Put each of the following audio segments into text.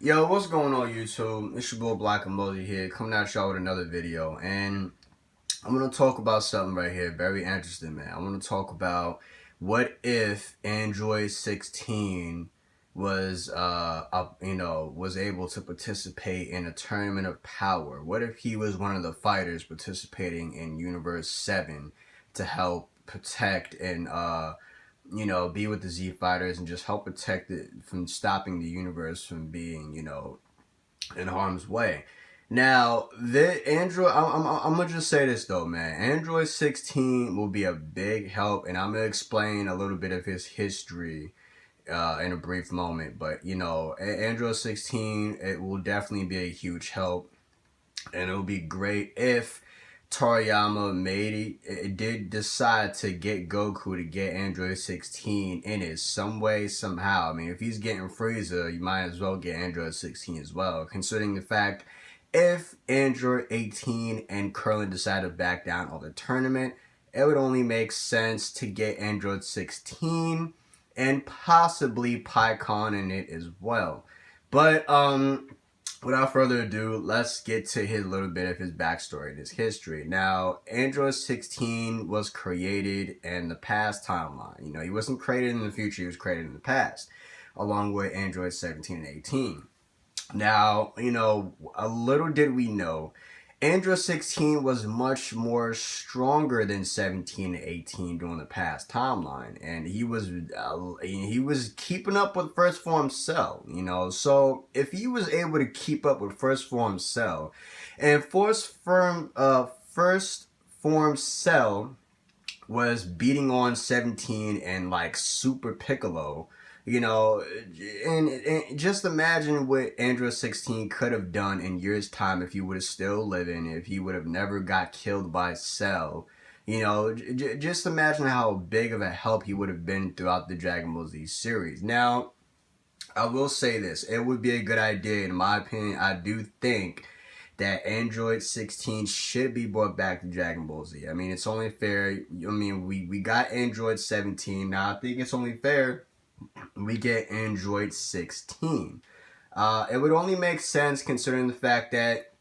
Yo, what's going on YouTube? It's your boy Black Emoji here, coming at y'all with another video. And I'm going to talk about something right here, very interesting, man. I want to talk about what if Android 16 was, was able to participate in a tournament of power. What if he was one of the fighters participating in Universe 7 to help protect and, be with the Z Fighters and just help protect it from stopping the universe from being, in harm's way. Now, the Android, I'm gonna just say this though, man. Android 16 will be a big help, and I'm gonna explain a little bit of his history in a brief moment. But Android 16, it will definitely be a huge help, and it'll be great if Toriyama it did decide to get Goku to get Android 16 in it some way, somehow. I mean, if he's getting Frieza, you might as well get Android 16 as well, considering the fact if Android 18 and Krillin decide to back down on the tournament, it would only make sense to get Android 16 and possibly Pikkon in it as well. But, without further ado, let's get to his little bit of his backstory and his history. Now, Android 16 was created in the past timeline. He wasn't created in the future, he was created in the past, along with Android 17 and 18. Now, a little did we know, Android 16 was much more stronger than 17 and 18 during the past timeline, and he was keeping up with First Form Cell, So if he was able to keep up with First Form Cell, and First Form Cell was beating on 17 and like Super Piccolo, and just imagine what Android 16 could have done in years' time if he would have still living, if he would have never got killed by Cell. Just imagine how big of a help he would have been throughout the Dragon Ball Z series. Now, I will say this, it would be a good idea, in my opinion. I do think that Android 16 should be brought back to Dragon Ball Z. I mean, it's only fair. I mean, we got Android 17. Now, I think it's only fair we get Android 16. It would only make sense considering the fact that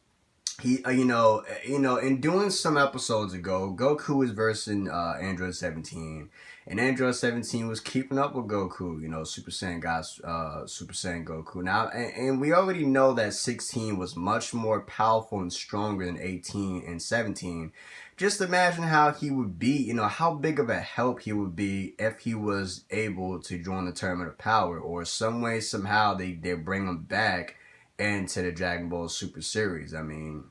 he, in doing some episodes ago, Goku was versing Android 17, and Android 17 was keeping up with Goku, Super Saiyan God, Super Saiyan Goku. Now, and we already know that 16 was much more powerful and stronger than 18 and 17. Just imagine how he would be, how big of a help he would be if he was able to join the Tournament of Power, or some way, somehow they bring him back into the Dragon Ball Super series. I mean,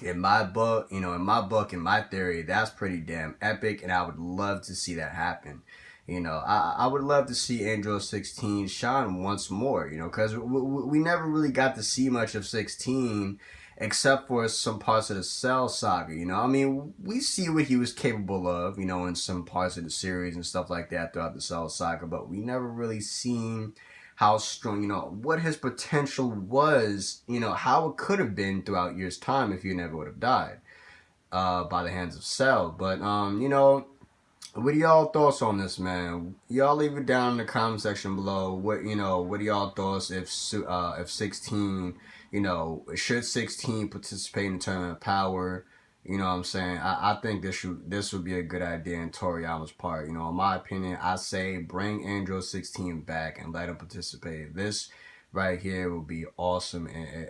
in my book, in my theory, that's pretty damn epic, and I would love to see that happen. I would love to see Android 16 shine once more, because we never really got to see much of 16 except for some parts of the Cell saga, I mean, we see what he was capable of, in some parts of the series and stuff like that throughout the Cell saga, but we never really seen how strong, what his potential was, how it could have been throughout years' time if he never would have died by the hands of Cell. But, what are y'all thoughts on this, man? Y'all leave it down in the comment section below. What are y'all thoughts if 16, should 16 participate in the Tournament of Power? You know what I'm saying? I think this would be a good idea in Toriyama's part. In my opinion, I say bring Android 16 back and let him participate. This right here would be awesome, and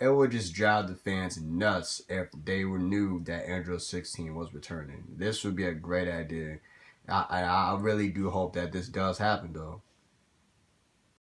it would just drive the fans nuts if they knew that Android 16 was returning. This would be a great idea. I really do hope that this does happen, though.